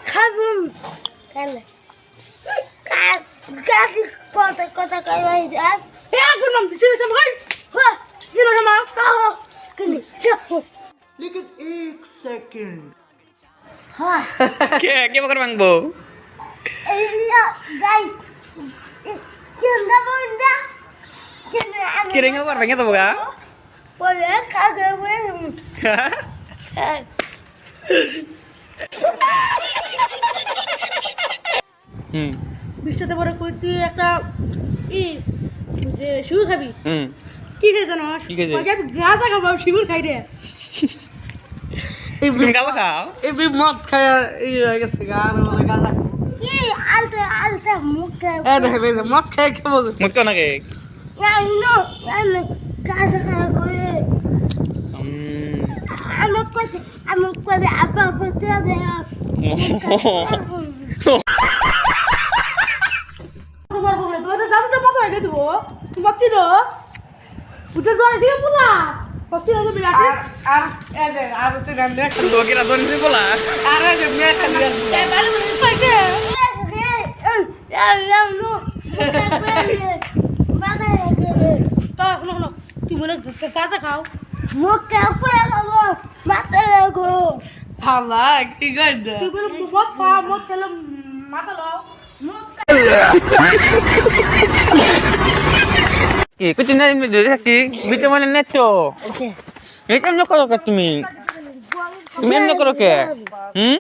খাবুন কেলে কাকি কথা কথা কই ভাই একবার নাম দিছিস আমাকে হ্যাঁ ছিল না কেলে लेकिन एक सेकंड হ্যাঁ কে বকর মাংবো ইয়া গাই কেন্দা বন্দা কিরেং বকর ভেঙে দেবো গা বলে কাকে বলে হুম বিশটাতে পরে কই তুই একটা ই যে শুরু খাবি হুম কি খাই জানো কি খাইছে? গাঁজা খাবো শিমুর খাই রে তুমি গালো খাও এবি মদ খায় এই হয়ে গেছে গার বলে গাজা কি আলতে আলতে মুখে এ দেখে বেজে মদ খায় খাবো মুখ তো নাকি না গাঁজা খাবো আমি কইতে আপা পড়তে দে তোমার বলে তোমাদের জানো তো কত হয়ে দেবো তুমি বাচ্চির উঠে জোরে ছিল পুলা বাচ্চির তো বিরাট আর এ যে আর তুই গান দেখ লোকেরা তো নিতে বলা আর এ যে মেয়ে খালি এই ভালো করে পাইছে তুই বলে গাঁজা খাও মুখে করে খাবো মাথা লাগো হালা কি গান দে তুই বলে মদ খা মদ খেলে মাথা লাও মুখ কি কুচি না এমনি ধরে থাকি বিতে মানে নেছো এটা এমনি করো কে তুমি তুমি এমনি করো কে হুম